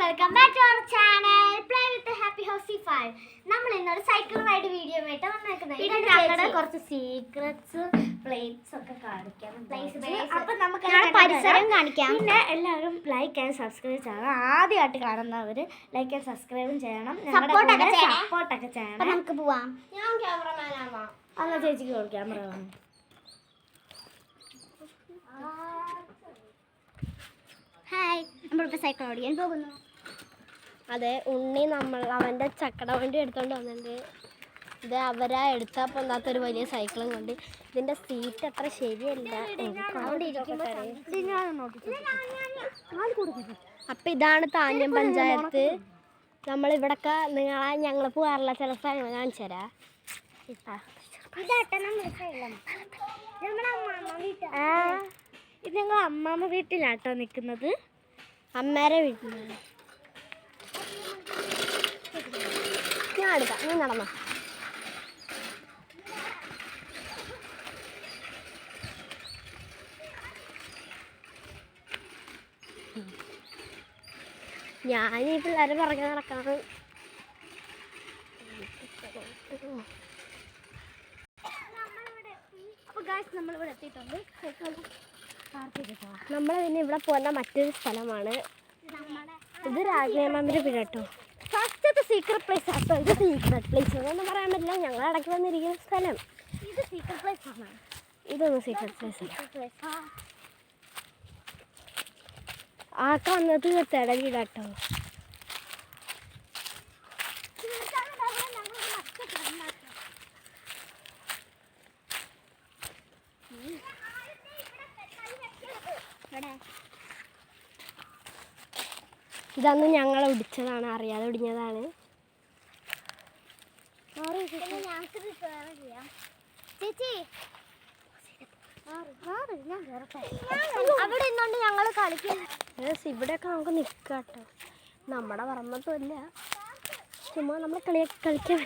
Welcome back to our channel play with happy housie 5. നമ്മൾ ഇന്നൊരു സൈക്കിളുമായിട്ട് video ആയിട്ട് വന്നേക്കുന്നത്. ഇത് ഞങ്ങളുടെ കുറച്ച് സീക്രറ്റ്സ് പ്ലേറ്റ്സ് ഒക്കെ കാണിക്കാം. അപ്പൊ നമുക്ക് പരിസരം കാണിക്കാം. പിന്നെ എല്ലാവരും ലൈക്ക് ആൻഡ് സബ്സ്ക്രൈബ് ചെയ്യണം. ആദ്യമായിട്ട് കാണുന്നവർ ലൈക്ക് ആൻഡ് സബ്സ്ക്രൈബും ചെയ്യണം. സപ്പോർട്ടൊക്കെ ചെയ്യണം. നമുക്ക് പോവാം. ഞാൻ ക്യാമറമാനാണോ? അല്ല, ചേച്ചിക്ക് ക്യാമറ വേണം. ഹായ്, നമ്മളിപ്പോൾ സൈക്കിൾ ഓടിക്കാൻ പോകുന്നു. അതെ, ഉണ്ണി അവൻ്റെ ചക്കട വണ്ടി എടുത്തോണ്ട് വന്നിട്ടുണ്ട്. ഇത് അവരാ എടുത്താൽ പൊന്നാത്തൊരു വലിയ സൈക്കിളും കൊണ്ട്. ഇതിൻ്റെ സീറ്റ് അത്ര ശരിയല്ല. അപ്പം ഇതാണ് താന്യം പഞ്ചായത്ത്. നമ്മളിവിടൊക്കെ ഞങ്ങൾ പോകാറില്ല ചില സ്ഥലങ്ങൾ കാണിച്ചു തരാം. ഇത് ഞങ്ങൾ അമ്മാമ്മ വീട്ടിലാട്ടോ നിൽക്കുന്നത്. അമ്മേരെ വീട്ടിലാണ്. ഞാൻ എടുക്കാം, നീ നടന്നോ. ഞാനീ പിള്ളേരെ പുറകെ നടക്കാറ്. നമ്മളിവിടെ എത്തിയിട്ടുണ്ട്. നമ്മൾ പിന്നെ ഇവിടെ പോകുന്ന മറ്റൊരു സ്ഥലമാണ്. ഇത് രാജ്ഞിയമ്മൻ്റെ വീട് കേട്ടോ. ഫസ്റ്റത്തെ സീക്രട്ട് പ്ലേസ് ആട്ടോ. ഇത് സീക്രട്ട് പ്ലേസ് എന്നൊന്നും പറയാൻ പറ്റില്ല. ഞങ്ങൾ ഇടയ്ക്ക് വന്നിരിക്കുന്ന സ്ഥലം ഇത് സീക്രട്ട് പ്ലേസ് ആണ്. ഇതൊന്നും സീക്രട്ട് പ്ലേസ് അല്ല. ആക്കെ വന്നത് തെട വീടാട്ടോ. ഇതന്ന് ഞങ്ങൾ ഒടിച്ചതാണ്, അറിയാതെ ഒടിഞ്ഞതാണ്. അവിടെ ഇന്നുകൊണ്ട് ഞങ്ങൾ കളിക്കും. ഇവിടെയൊക്കെ നമുക്ക് നിൽക്കാട്ടോ. നമ്മുടെ പറമ്പത്തുമില്ല, ചുമ്മാ നമ്മൾ കളിക്കാൻ.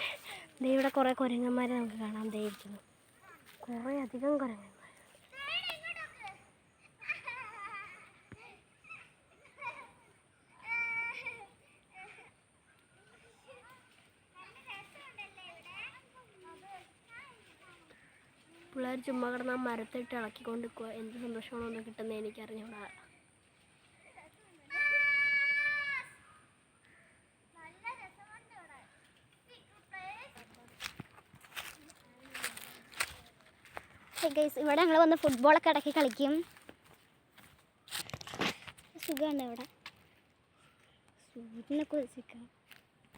ഇവിടെ കുറേ കുരങ്ങന്മാരെ നമുക്ക് കാണാൻ ദയിരിക്കുന്നു. കുറേ അധികം കുരങ്ങന്മാർ. പിള്ളേർ ചുമ്മാ കിടന്നാൽ മരത്തിട്ട് ഇളക്കിക്കൊണ്ട് നിൽക്കുക. എന്ത് സന്തോഷമാണോ ഒന്ന് കിട്ടുന്നത് എനിക്കറിഞ്ഞൂടാ. ഇവിടെ ഞങ്ങൾ വന്ന് ഫുട്ബോളൊക്കെ ഇടയ്ക്ക് കളിക്കും. സുഖമുണ്ട് ഇവിടെ. സൂര്യനൊക്കെ വെച്ചിരിക്കാം.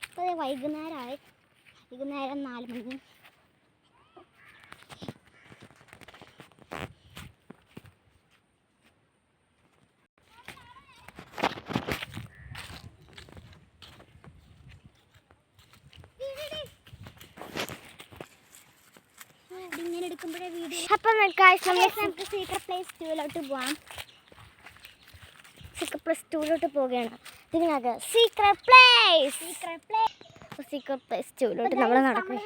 അപ്പോൾ വൈകുന്നേരമായി. വൈകുന്നേരം 4 മണി. അപ്പം നമുക്ക് സീക്രട്ട് പ്ലേസ് 2 പോവാം. സീക്രട്ട് പ്ലേസ് 2 പോവുകയാണ്. ഇതിനകത്ത് സീക്രട്ട് പ്ലേസ് 2 നമ്മൾ നടക്കും.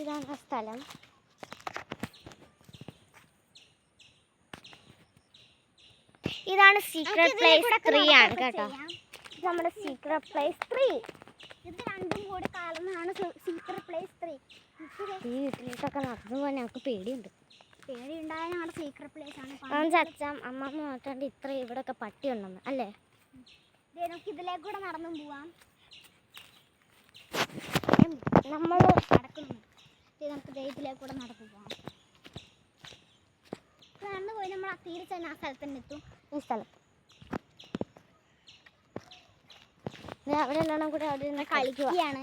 ഇതാണ് ആ സ്ഥലം. ഇതാണ് സീക്രട്ട് പ്ലേസ് 3 ആണ് കേട്ടോ. ഇത് നമ്മുടെ സീക്രട്ട് പ്ലേസ് 3. ഇത് രണ്ടും കൂടെ കലർന്നാണ് സീക്രട്ട് പ്ലേസ് 3. ഈ വീട്ടിലേക്കൊക്കെ നടന്നു പോകാൻ ഞങ്ങൾക്ക് പേടിയുണ്ട്. പേടിയുണ്ടായാൽ ഞങ്ങളുടെ സീക്രട്ട് പ്ലേസ് ആണ്. ചച്ചാം അമ്മമ്മ നോക്കാണ്ട് ഇത്ര ഇവിടെയൊക്കെ പട്ടി ഉണ്ടെന്ന് അല്ലേ. നമുക്ക് ഇതിലേക്ക് കൂടെ നടന്നും പോവാം. നമ്മൾ നടക്കുന്നു. നമുക്ക് ഇതിലേക്ക് കൂടെ നടന്നു പോവാം. നടന്നു പോയി നമ്മൾ ആ തീരെ തന്നെ ആ സ്ഥലത്ത് തന്നെ എത്തും. ഈ സ്ഥലത്ത് അവിടെ എല്ലാം കൂടെ അവിടെ നിന്ന് കളിക്കുകയാണ്.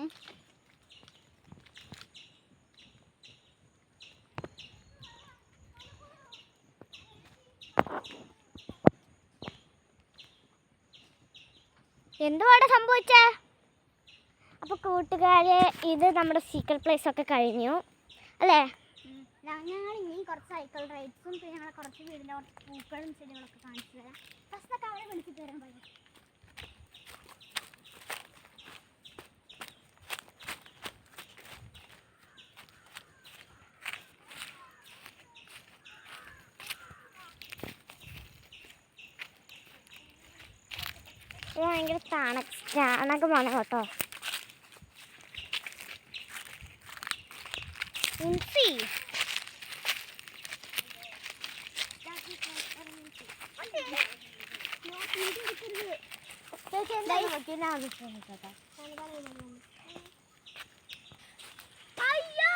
എന്തുവാണ് സംഭവിച്ചേ? അപ്പോൾ കൂട്ടുകാരെ, ഇത് നമ്മുടെ സീക്രട്ട് പ്ലേസ് ഒക്കെ കഴിഞ്ഞു അല്ലേ. ഞങ്ങൾ ഇനിയും കുറച്ച് സൈക്കിൾ റൈഡ്സും പിന്നെ ഞങ്ങളെ കുറച്ച് വീടിൻ്റെ പൂക്കളും ചെടികളൊക്കെ കാണിച്ചു തരാം. ഫസ്റ്റൊക്കെ അവരെ വിളിച്ചിട്ട് വരാൻ പറയും. ഭയങ്കര ചാണകമാണ് കേട്ടോ. ഇൻസി അയ്യോ